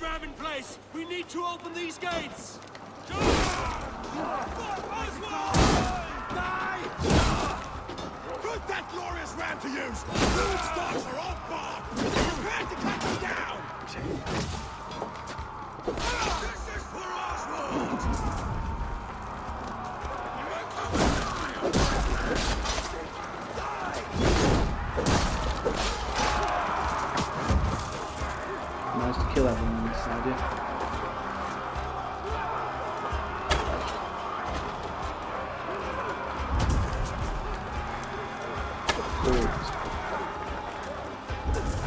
ramming place! We need to open these gates! Put that glorious ram to use! Food stocks are on board! Prepare to cut them down! This is for Oswald! Nice to kill everyone on this side, yeah.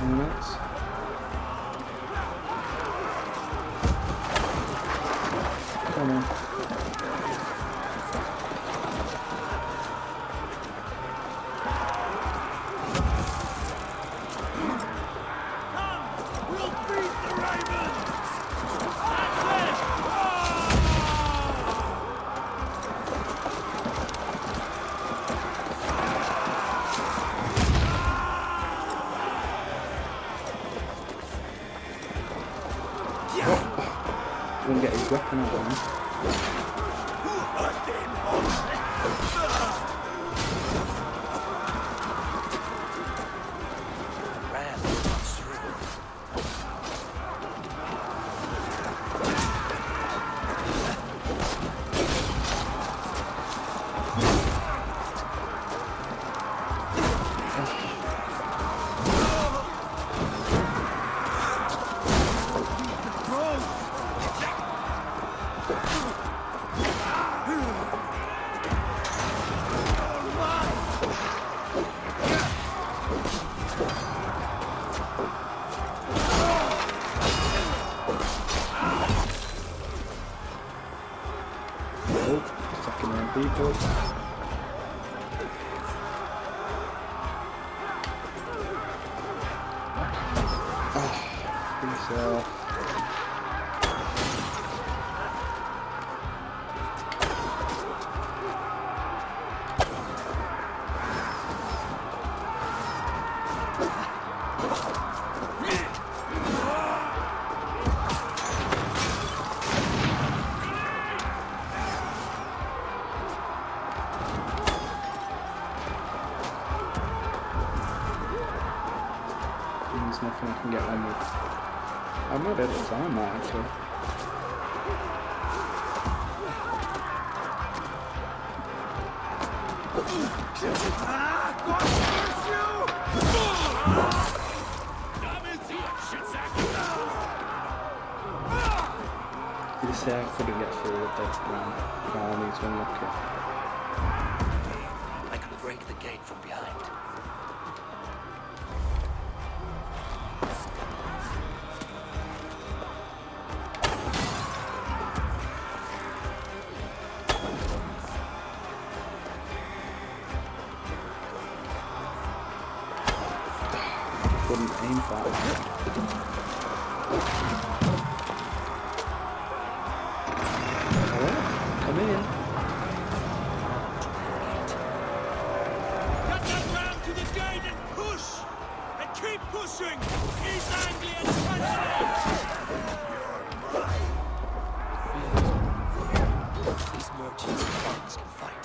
Anyone else? Come on. Gonna get his weapon out of him. Second round people. Peace out. There's nothing I can get on with. I might be able to time that actually. You say I couldn't get through with that round. Now I need to unlock it. I can break the gate from behind. Couldn't aim for that. Alright, come in. Get that ram to the gate and push! And keep pushing! Ease Anglia and catch These merchants and thugs can fight.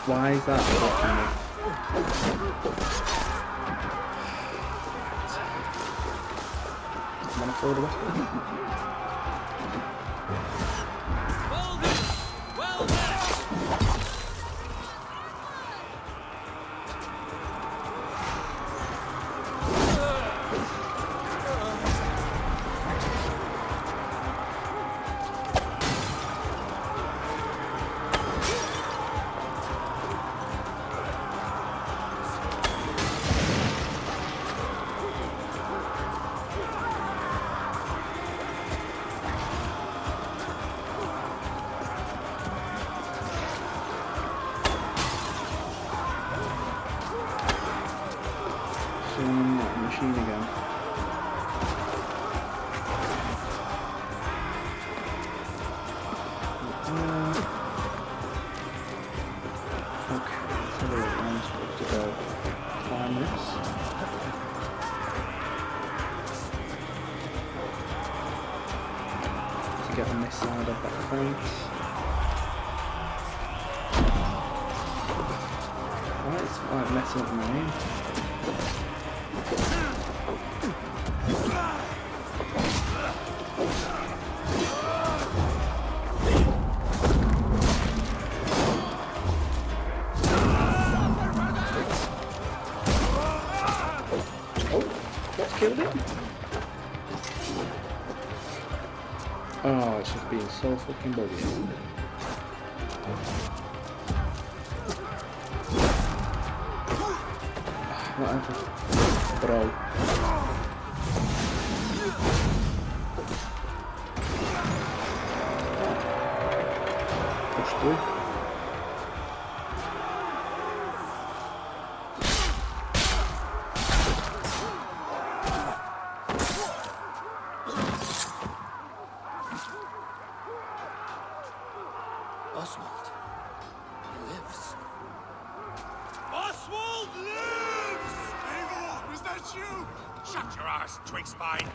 Why is that blocking me? I'm gonna throw the weapon. Well done! Well done! Machine again. side of that fence. Why is it like messing up my aim? Killed it? Oh, it's just being so fucking buggy. Whatever. Bro. Push through. Oswald. He lives. Oswald lives! Eivor, is that you? Shut your ass, twig spine!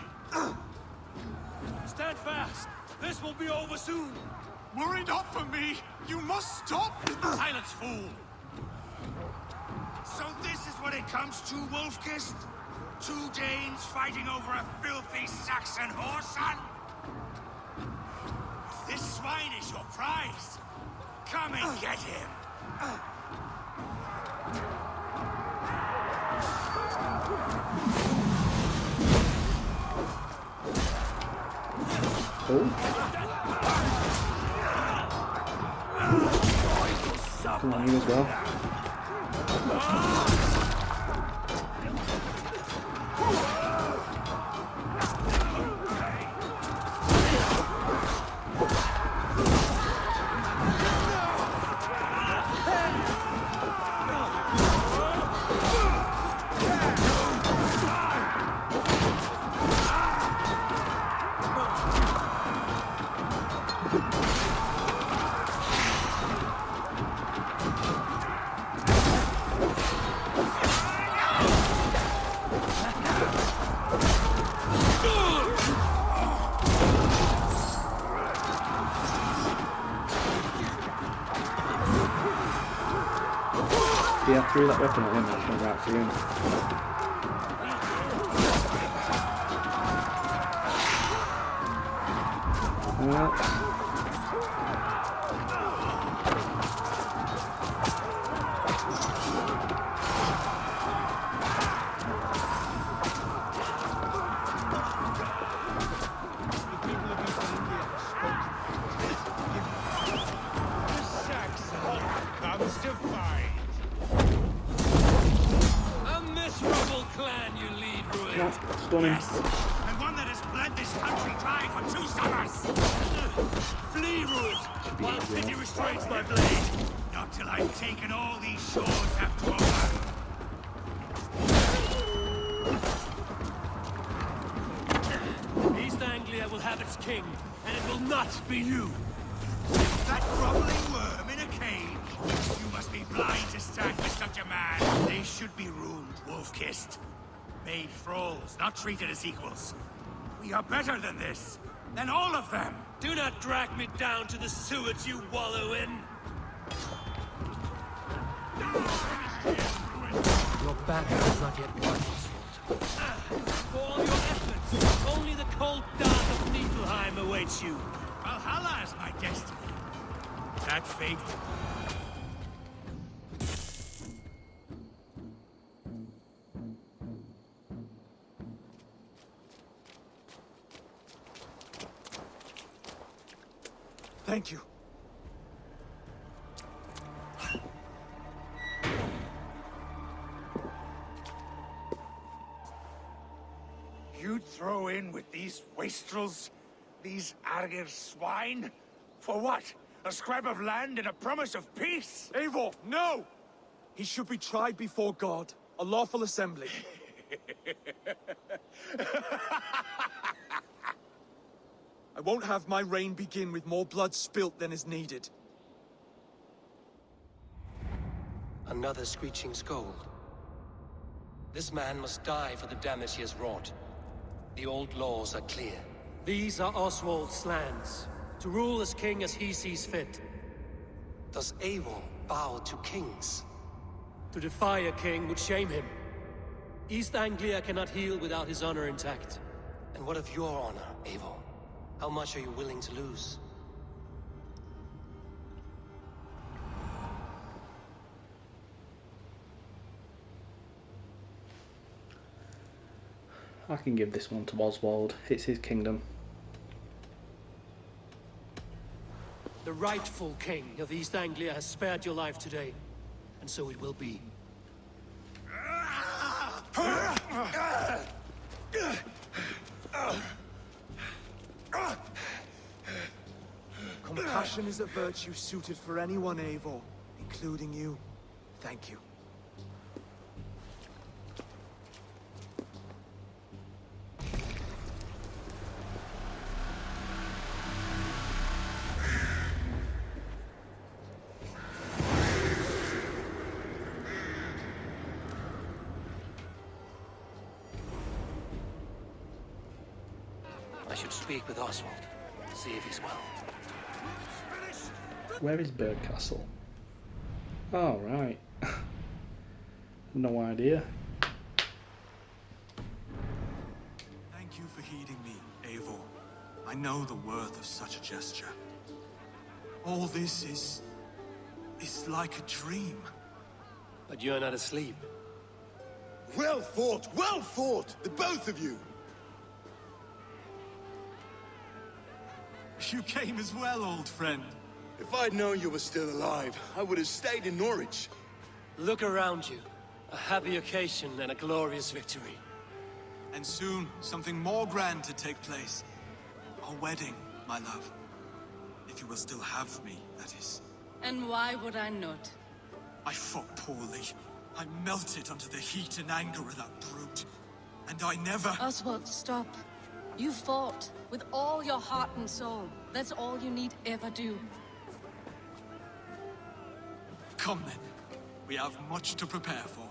Stand fast! This will be over soon! Worry not for me! You must stop! Silence, fool! So this is what it comes to, Wolfkist? 2 Danes fighting over a filthy Saxon whoreson? This swine is your prize! Come and get him! Come on, you as well. Yeah, I threw that weapon at him, that's went right through him. Stunning. Yes, and one that has bled this country dry for 2 summers! Flee, Ruud, while pity restrains my blade! Not till I've taken all these shores have to offer! East Anglia will have its king, and it will not be you! That groveling worm in a cage! You must be blind to stand with such a man! They should be ruled, wolf-kissed. Made thralls, not treated as equals. We are better than this, than all of them. Do not drag me down to the sewage you wallow in. Your battle is not yet won, Oswald. For all your efforts, only the cold dark of Niflheim awaits you. Valhalla is my destiny. That fate. Thank you. You'd throw in with these wastrels? These Argir swine? For what? A scrap of land and a promise of peace? Eivor, no! He should be tried before God, a lawful assembly. I won't have my reign begin with more blood spilt than is needed. Another screeching scold. This man must die for the damage he has wrought. The old laws are clear. These are Oswald's lands. To rule as king as he sees fit. Does Eivor bow to kings? To defy a king would shame him. East Anglia cannot heal without his honor intact. And what of your honor, Eivor? How much are you willing to lose? I can give this one to Oswald. It's his kingdom. The rightful king of East Anglia has spared your life today, and so it will be. Compassion is a virtue suited for anyone, Eivor, including you. Thank you. I should speak with Oswald, see if he's well. Where is Burgh Castle? Oh, right. No idea. Thank you for heeding me, Eivor. I know the worth of such a gesture. All this is like a dream. But you're not asleep. Well fought, the both of you! You came as well, old friend. If I'd known you were still alive, I would have stayed in Norwich. Look around you. A happy occasion and a glorious victory. And soon, something more grand to take place. Our wedding, my love. If you will still have me, that is. And why would I not? I fought poorly. I melted under the heat and anger of that brute. And I never... Oswald, stop. You fought with all your heart and soul. That's all you need ever do. Come then. We have much to prepare for.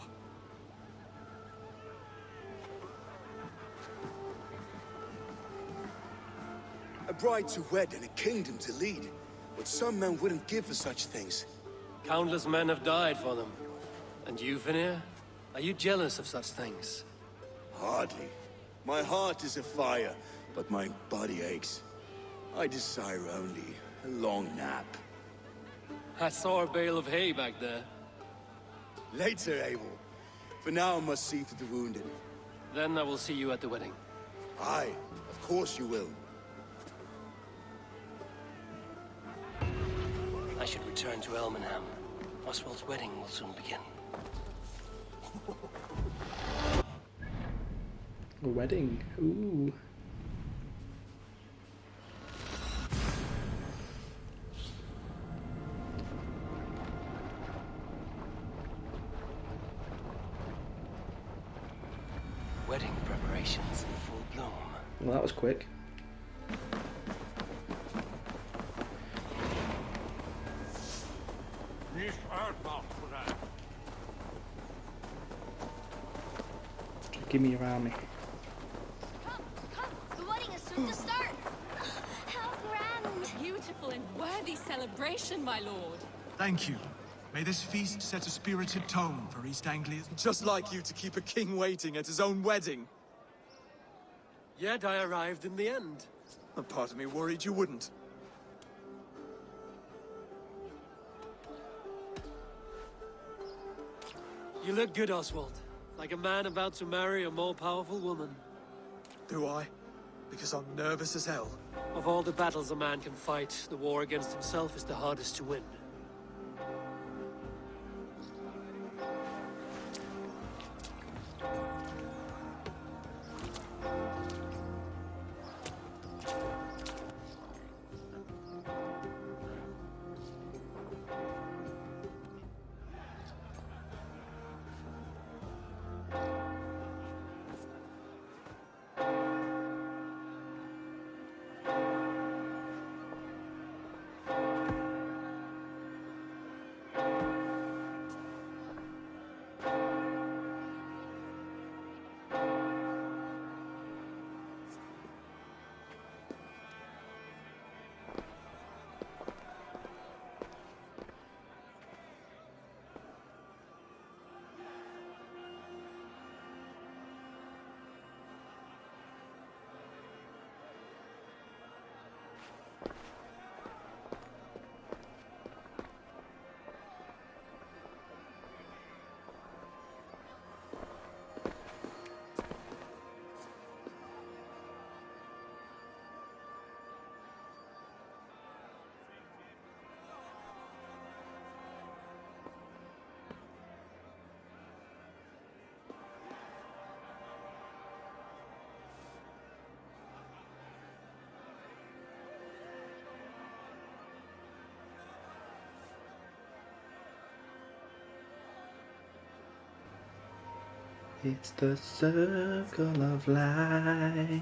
A bride to wed and a kingdom to lead. What some men wouldn't give for such things. Countless men have died for them. And you, Vanir? Are you jealous of such things? Hardly. My heart is afire, but my body aches. I desire only a long nap. I saw a bale of hay back there. Later, Eivor. For now, I must see to the wounded. Then I will see you at the wedding. Aye, of course you will. I should return to Elmenham. Oswald's wedding will soon begin. A wedding. Ooh. Wedding preparations in full bloom. Well, that was quick. Give me your army. Come, the wedding is soon to start. How grand! Beautiful and worthy celebration, my lord. Thank you. May this feast set a spirited tone for East Anglia. Just like you to keep a king waiting at his own wedding. Yet I arrived in the end. A part of me worried you wouldn't. You look good, Oswald. Like a man about to marry a more powerful woman. Do I? Because I'm nervous as hell. Of all the battles a man can fight, the war against himself is the hardest to win. It's the circle of life.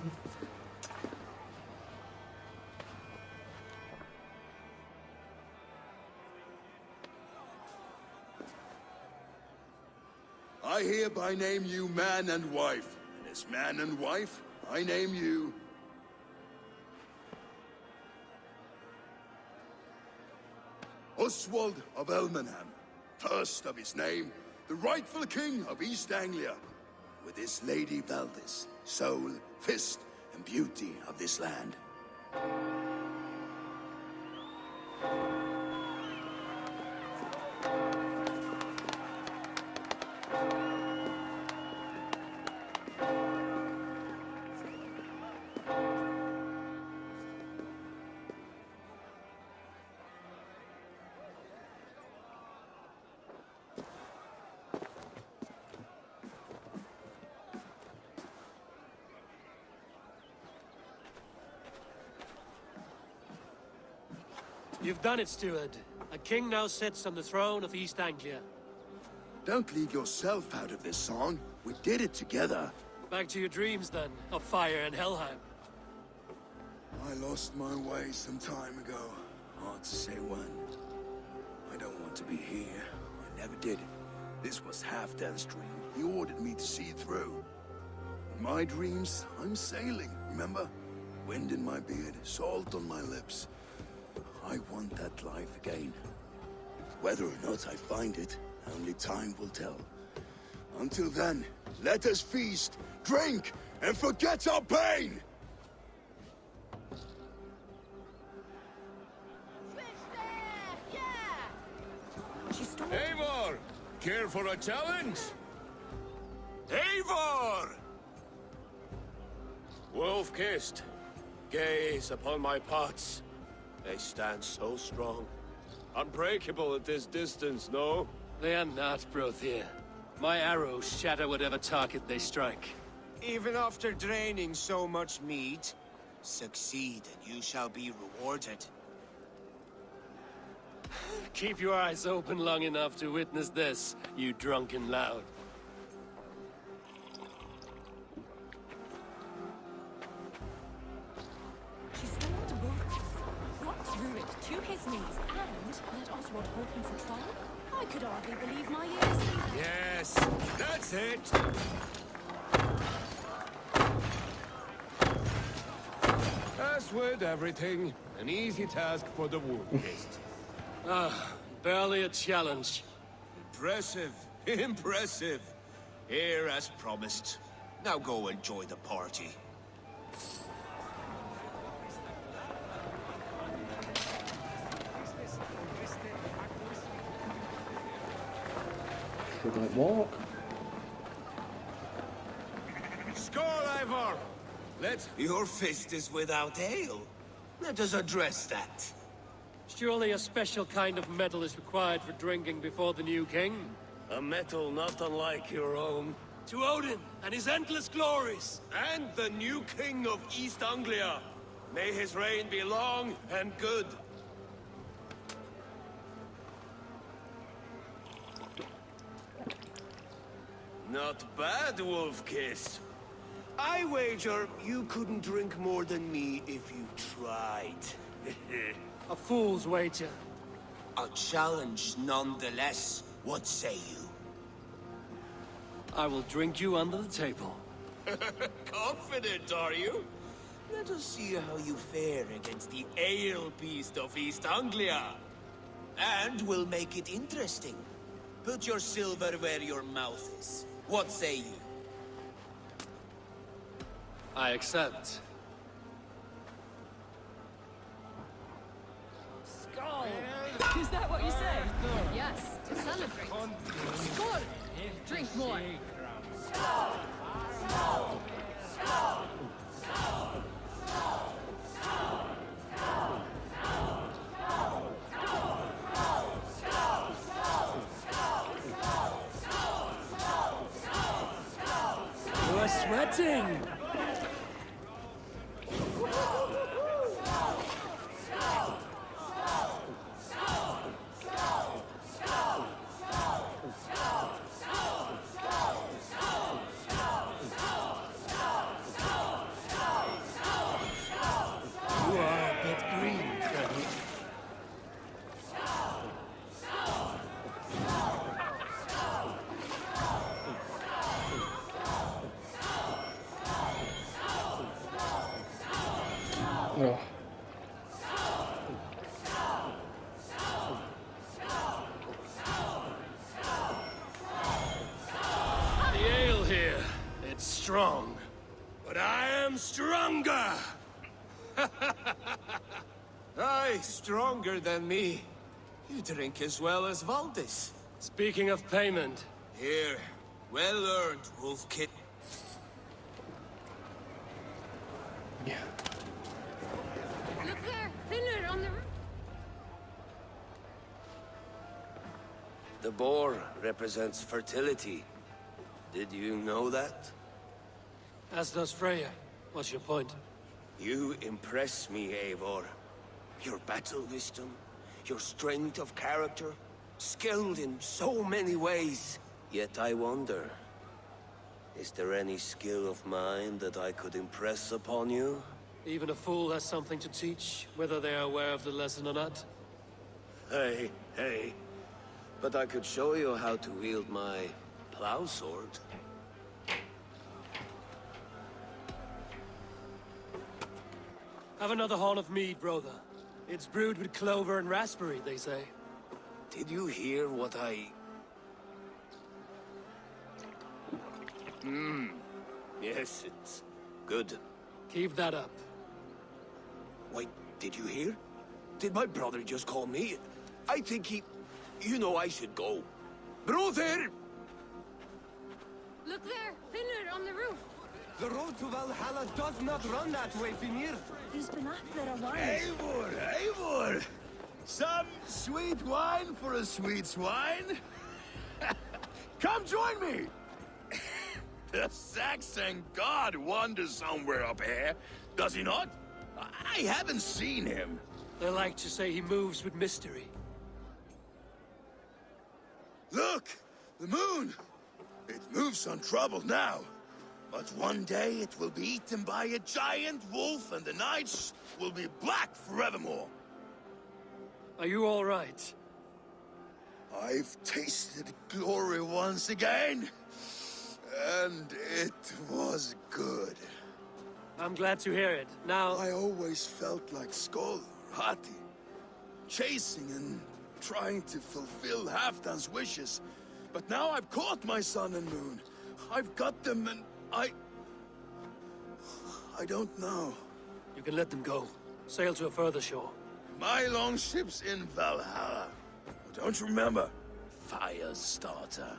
I hereby name you man and wife. And as man and wife, I name you... Oswald of Elmenham, first of his name, the rightful king of East Anglia, with his lady Valdis, soul, fist, and beauty of this land. You've done it, steward. A king now sits on the throne of East Anglia. Don't leave yourself out of this song. We did it together. Back to your dreams, then, of fire and Helheim. I lost my way some time ago. Hard to say when. I don't want to be here. I never did. This was Halfdan's dream. He ordered me to see through. In my dreams, I'm sailing, remember? Wind in my beard, salt on my lips. I want that life again. Whether or not I find it, only time will tell. Until then, let us feast, drink, and forget our pain! Switch there! Yeah! She stole Eivor! Care for a challenge? Eivor! Wolf-kissed. Gaze upon my pots. They stand so strong. Unbreakable at this distance, no? They are not, Brothir. My arrows shatter whatever target they strike. Even after draining so much meat, succeed and you shall be rewarded. Keep your eyes open long enough to witness this, you drunken loud. She stormed Burgh, got through it to his knees, and let Oswald hold him for trial? I could hardly believe my ears. Yes, that's it! As with everything, an easy task for the wolf-kissed. Barely a challenge. Impressive, impressive. Here as promised. Now go enjoy the party. Should I walk? Skål, Eivor! Let's... Your fist is without ale. Let us address that. Surely a special kind of metal is required for drinking before the new king? A metal not unlike your own. To Odin and his endless glories! And the new king of East Anglia. May his reign be long and good. Not bad, Wolf-kissed. I wager you couldn't drink more than me if you tried. A fool's wager. A challenge nonetheless. What say you? I will drink you under the table. Confident, are you? Let us see how you fare against the ale beast of East Anglia. And we'll make it interesting. Put your silver where your mouth is. What say you? I accept. Skull! Is that what you say? Yes, to celebrate. Skål! Drink more. You are sweating! Oh. The ale here, it's strong. But I am stronger! Aye, stronger than me. You drink as well as Valdis. Speaking of payment, Here, well earned, Wolf Kit. Yeah. Look there, thinner on the roof. The boar represents fertility. Did you know that? as does Freya. What's your point? You impress me, Eivor. Your battle wisdom, your strength of character, skilled in so many ways. Yet I wonder, is there any skill of mine that I could impress upon you? Even a fool has something to teach, whether they are aware of the lesson or not. Hey, hey. But I could show you how to wield my plow sword. Have another horn of mead, brother. It's brewed with clover and raspberry, they say. Did you hear what I... Yes, it's good. Keep that up. Wait, did you hear? Did my brother just call me? I think he... You know I should go. Brother! Look there, thinner on the roof. The road to Valhalla does not run that way, Finir. He's been up there a while. Eivor, Eivor! Some sweet wine for a sweet swine? Come join me! The Saxon god wanders somewhere up here, does he not? I haven't seen him. They like to say he moves with mystery. Look! The moon! It moves untroubled now. But one day it will be eaten by a giant wolf and the nights will be black forevermore. Are you all right? I've tasted glory once again. And it was good. I'm glad to hear it. Now... I always felt like Skoll, Hati, chasing and trying to fulfill Halfdan's wishes. But now I've caught my sun and moon. I've got them and I don't know. You can let them go. Sail to a further shore. My longship's in Valhalla. Don't you remember? Firestarter.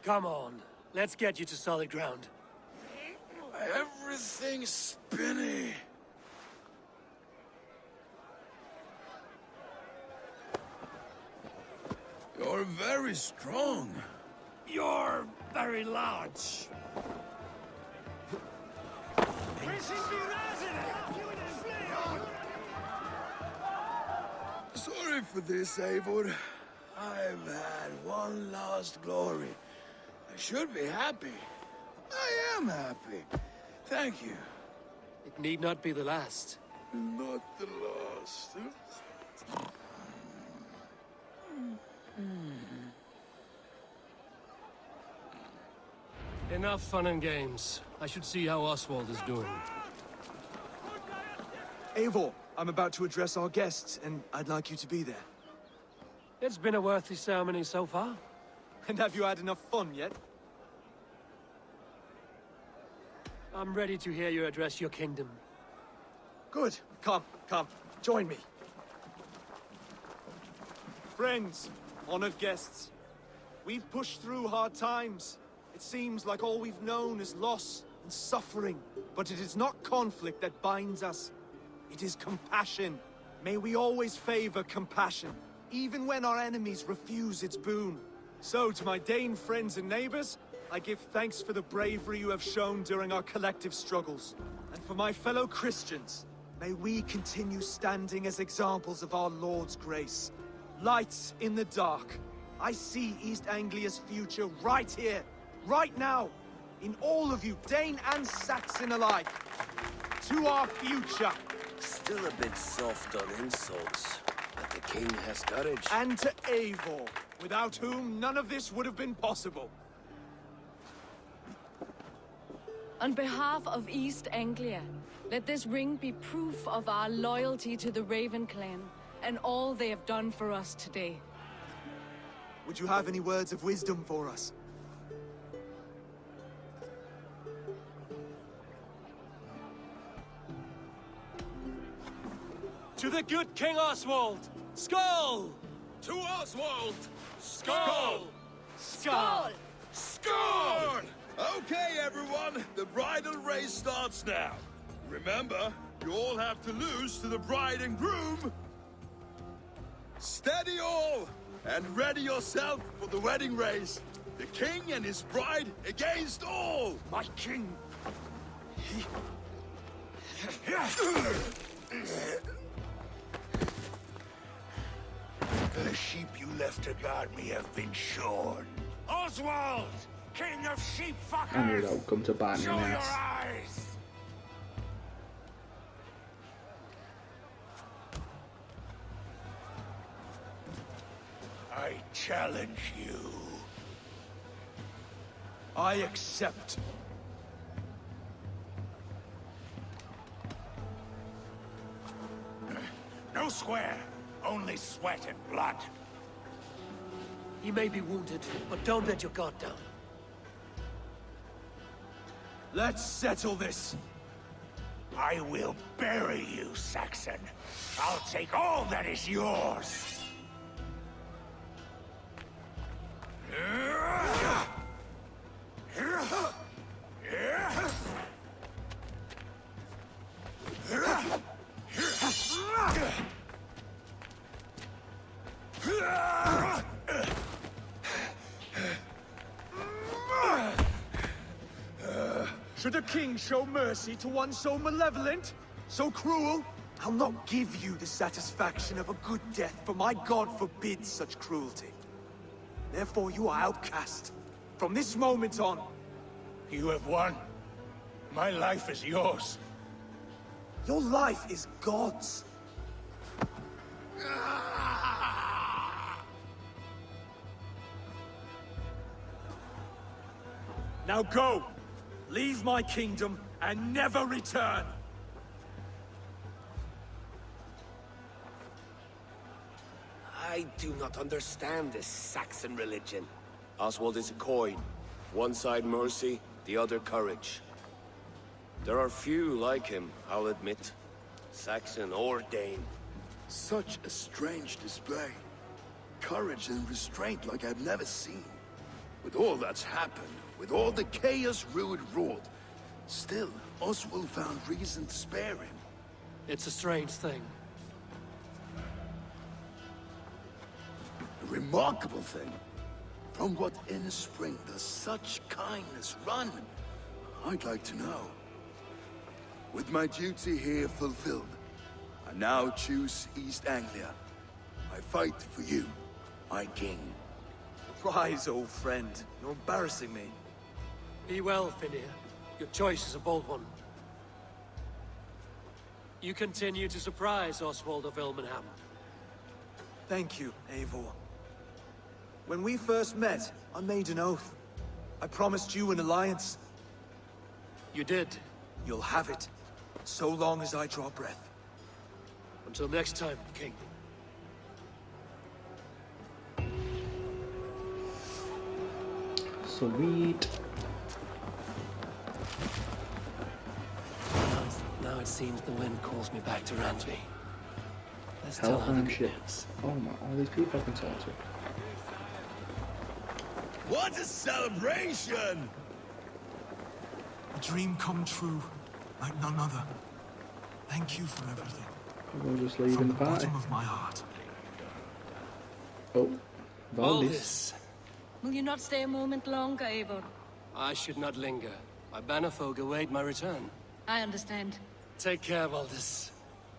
Come on. Let's get you to solid ground. Everything's spinny. You're very strong. You're very large. Sorry for this, Eivor. I've had one last glory. I should be happy. I am happy. Thank you. It need not be the last. Not the last. Enough fun and games. I should see how Oswald is doing. Eivor, I'm about to address our guests, and I'd like you to be there. It's been a worthy ceremony so far. And have you had enough fun yet? I'm ready to hear you address your kingdom. Good. Come, join me. Friends, honored guests, we've pushed through hard times. It seems like all we've known is loss and suffering. But it is not conflict that binds us. It is compassion. May we always favor compassion, even when our enemies refuse its boon. So, to my Dane friends and neighbors, I give thanks for the bravery you have shown during our collective struggles. And for my fellow Christians, may we continue standing as examples of our Lord's grace. Lights in the dark. I see East Anglia's future right here, right now, in all of you, Dane and Saxon alike. To our future. Still a bit soft on insults, but the king has courage. And to Eivor, without whom none of this would have been possible. On behalf of East Anglia, let this ring be proof of our loyalty to the Raven clan and all they have done for us today. Would you have any words of wisdom for us? To the good King Oswald! Skull! To Oswald! Skull! Skull! Score! Okay, everyone, the bridal race starts now. Remember, you all have to lose to the bride and groom. Steady all, and ready yourself for the wedding race. The king and his bride against all. My king! The sheep you left to guard me have been shorn. Oswald! King of sheep fuckers! I knew that would come to bite me Show in the your ass. eyes! I challenge you. I accept. No square, only sweat and blood. He may be wounded, but don't let your guard down. Let's settle this. I will bury you, Saxon. I'll take all that is yours. Should a king show mercy to one so malevolent, so cruel? I'll not give you the satisfaction of a good death, for my god forbids such cruelty. Therefore you are outcast. From this moment on. You have won. My life is yours. Your life is God's. Now go! Leave my kingdom and never return! I do not understand this Saxon religion. Oswald is a coin. One side mercy, the other courage. There are few like him, I'll admit. Saxon or Dane. Such a strange display. Courage and restraint like I've never seen. With all that's happened, with all the chaos Rued wrought, still, Oswald found reason to spare him. It's a strange thing. A remarkable thing. From what inner spring does such kindness run? I'd like to know. With my duty here fulfilled, I now choose East Anglia. I fight for you, my king. Rise, old friend. You're embarrassing me. Be well, Finnir. Your choice is a bold one. You continue to surprise Oswald of Ilmenham. Thank you, Eivor. When we first met, I made an oath. I promised you an alliance. You did. You'll have it, so long as I draw breath. Until next time, King. Sweet. Now it seems the wind calls me back to Ransby. Let's tell her the Hellheim good ship. news. Oh my, all these people I can talk to. What a celebration! A dream come true, like none other. Thank you for everything. Everyone's just leaving From the the party. bottom of my heart. Oh, All Valdis. this. Will you not stay a moment longer, Eivor? I should not linger. My bannerfolk await my return. I understand. Take care, Valdis.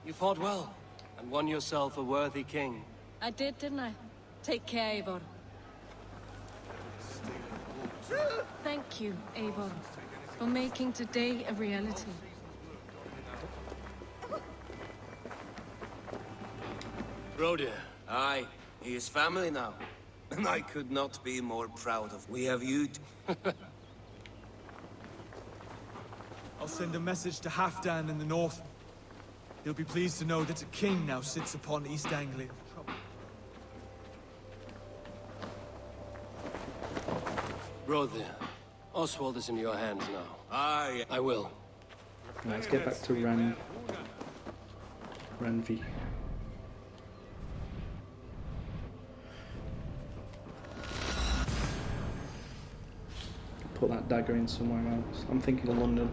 You fought well, and won yourself a worthy king. I did, didn't I? Take care, Eivor. Thank you, Eivor, for making today a reality. Brodir. Aye, he is family now. And I could not be more proud of. We have you. I'll send a message to Halfdan in the north. He'll be pleased to know that a king now sits upon East Anglia. Brother, Oswald is in your hands now. Aye. I will. Let's get back to Renvi. Put that dagger in somewhere else. I'm thinking of London.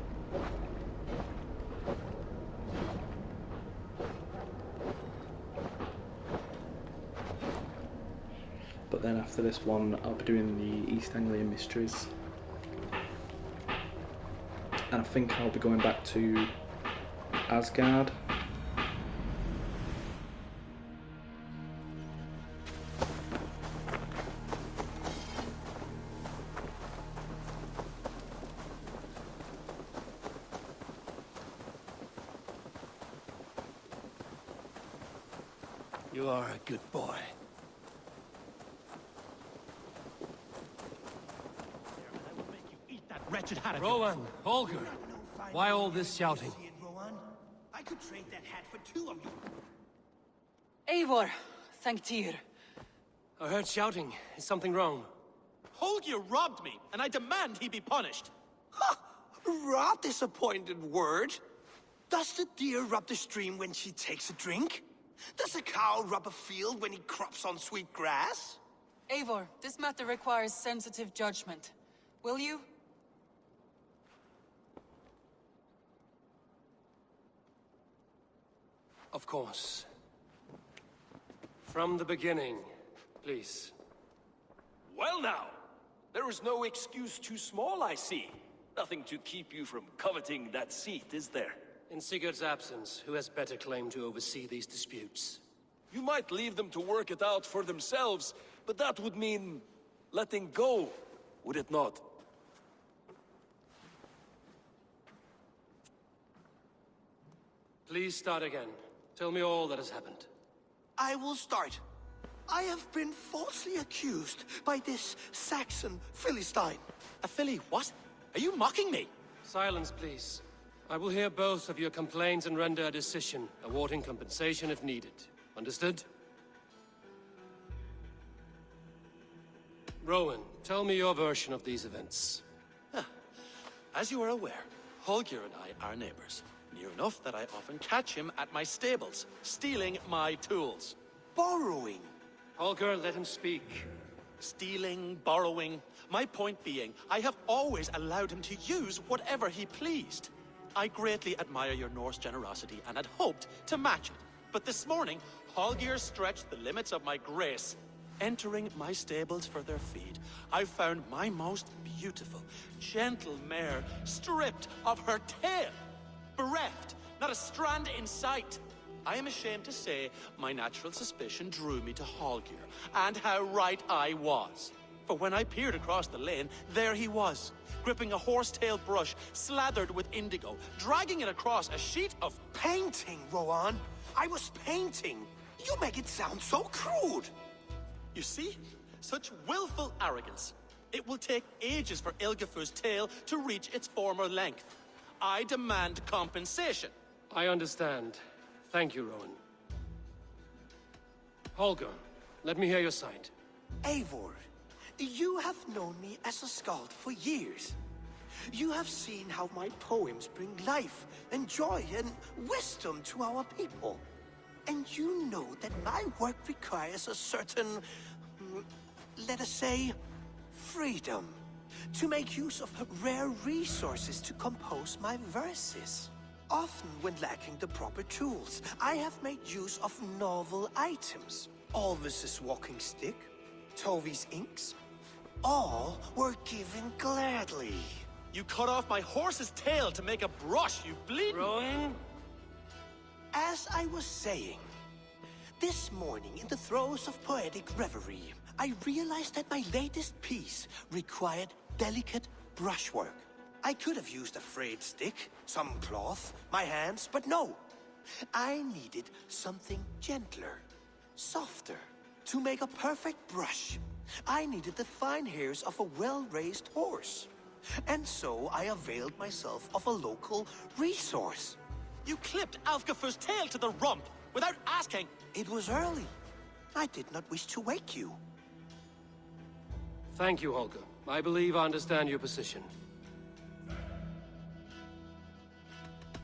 But then after this one, I'll be doing the East Anglia Mysteries. And I think I'll be going back to Asgard. You are a good boy. Wretched hat. Rowan, Holger, why all this shouting? I could trade that hat for 2 of you. Eivor, thank Tyr. I heard shouting. Is something wrong? Holger robbed me, and I demand he be punished. Rot disappointed word. Does the deer rub the stream when she takes a drink? Does a cow rub a field when he crops on sweet grass? Eivor, this matter requires sensitive judgment. Will you? Of course. From the beginning, please. Well now, there is no excuse too small, I see. Nothing to keep you from coveting that seat, is there? In Sigurd's absence, who has better claim to oversee these disputes? You might leave them to work it out for themselves, but that would mean letting go, would it not? Please start again. Tell me all that has happened. I will start. I have been falsely accused by this Saxon Philistine. A Philly what? Are you mocking me? Silence, please. I will hear both of your complaints and render a decision, awarding compensation if needed. Understood? Rowan, tell me your version of these events. As you are aware, Holger and I are neighbors. Near enough that I often catch him at my stables, stealing my tools. Borrowing. Holger, let him speak. Stealing, borrowing. My point being, I have always allowed him to use whatever he pleased. I greatly admire your Norse generosity and had hoped to match it. But this morning, Holger stretched the limits of my grace. Entering my stables for their feed, I found my most beautiful, gentle mare stripped of her tail. Bereft, not a strand in sight. I am ashamed to say my natural suspicion drew me to Holger, and how right I was. For when I peered across the lane, there he was, gripping a horsetail brush slathered with indigo, dragging it across a sheet of painting, Rowan. I was painting. You make it sound so crude. You see? Such willful arrogance. It will take ages for Ilgifu's tail to reach its former length. I demand compensation. I understand. Thank you, Rowan. Holger, let me hear your side. Eivor, you have known me as a skald for years. You have seen how my poems bring life and joy and wisdom to our people. And you know that my work requires a certain, let us say, freedom. To make use of rare resources to compose my verses. Often when lacking the proper tools, I have made use of novel items. Alvis's walking stick, Tovi's inks. All were given gladly. You cut off my horse's tail to make a brush, you bleeding... Rowan? As I was saying, this morning in the throes of poetic reverie, I realized that my latest piece required delicate brushwork. I could have used a frayed stick, some cloth, my hands, but no. I needed something gentler, softer. To make a perfect brush, I needed the fine hairs of a well-raised horse. And so I availed myself of a local resource. You clipped Alfgafer's tail to the rump without asking. It was early. I did not wish to wake you. Thank you, Holger. I believe I understand your position.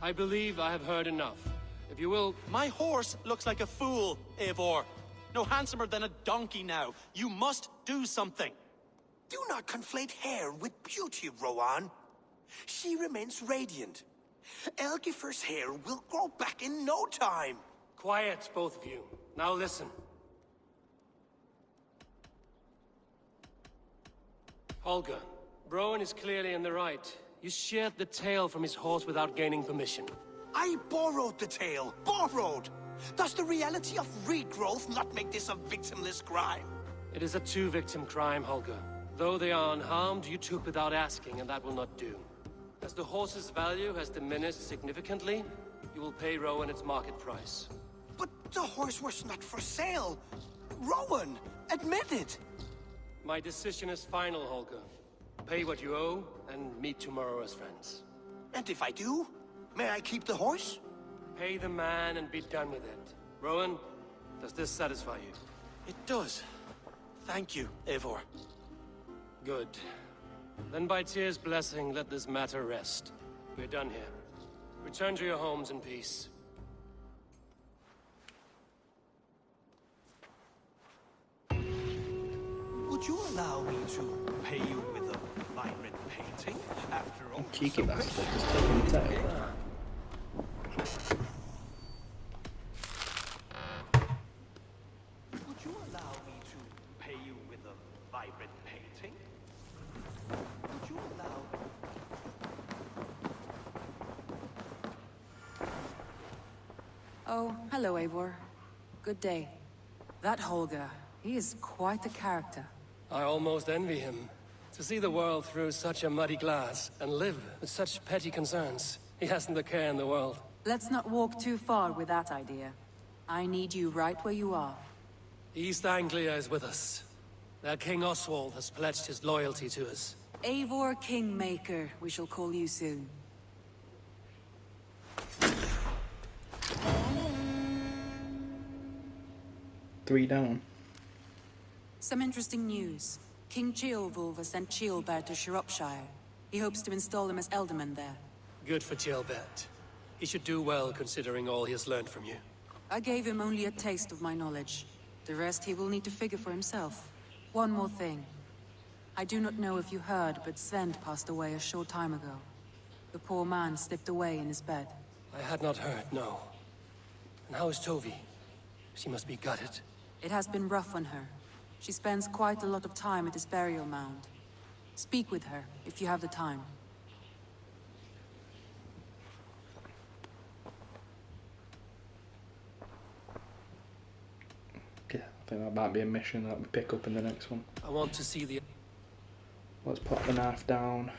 I believe I have heard enough. If you will... My horse looks like a fool, Eivor. No handsomer than a donkey now. You must do something. Do not conflate hair with beauty, Rowan. She remains radiant. Algifer's hair will grow back in no time. Quiet, both of you. Now listen. Holger, Rowan is clearly in the right. You sheared the tail from his horse without gaining permission. I borrowed the tail. Borrowed! Does the reality of regrowth not make this a victimless crime? It is a two-victim crime, Holger. Though they are unharmed, you took without asking, and that will not do. As the horse's value has diminished significantly, you will pay Rowan its market price. But the horse was not for sale. Rowan, admit it. My decision is final, Holger. Pay what you owe, and meet tomorrow as friends. And if I do, may I keep the horse? Pay the man and be done with it. Rowan, does this satisfy you? It does. Thank you, Eivor. Good. Then by Tyr's blessing, let this matter rest. We're done here. Return to your homes in peace. Would you allow me to pay you with a vibrant painting? After all, Cheeky bastard, just taking the tail. Would you allow me to pay you with a vibrant painting? Would you allow... Oh, hello, Eivor. Good day. That Holger, he is quite the character. I almost envy him. To see the world through such a muddy glass, and live with such petty concerns. He hasn't a care in the world. Let's not walk too far with that idea. I need you right where you are. East Anglia is with us. Their King Oswald has pledged his loyalty to us. Eivor Kingmaker, we shall call you soon. Three down. Some interesting news. King Ceolwulf has sent Ceolbert to Shropshire. He hopes to install him as Elderman there. Good for Ceolbert. He should do well considering all he has learned from you. I gave him only a taste of my knowledge. The rest he will need to figure for himself. One more thing. I do not know if you heard, but Sven passed away a short time ago. The poor man slipped away in his bed. I had not heard, no. And how is Tovi? She must be gutted. It has been rough on her. She spends quite a lot of time at his burial mound. Speak with her, if you have the time. Okay, I think that might be a mission that we pick up in the next one. I want to see the... Let's put the knife down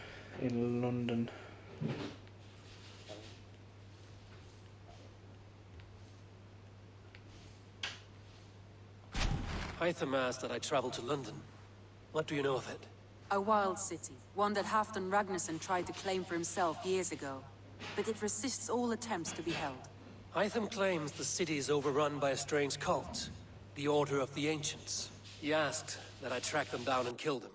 in London. Hytham asked that I travel to London. What do you know of it? A wild city, one that Halfdan Ragnarsson tried to claim for himself years ago. But it resists all attempts to be held. Hytham claims the city is overrun by a strange cult, the Order of the Ancients. He asked that I track them down and kill them.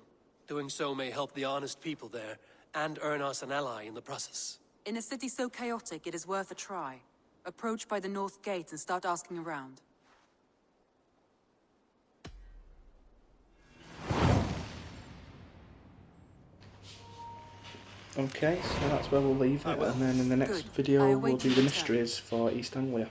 Doing so may help the honest people there, and earn us an ally in the process. In a city so chaotic, it is worth a try. Approach by the North Gate and start asking around. Okay, so that's where we'll leave it, and then in the next video we'll do the mysteries for East Anglia.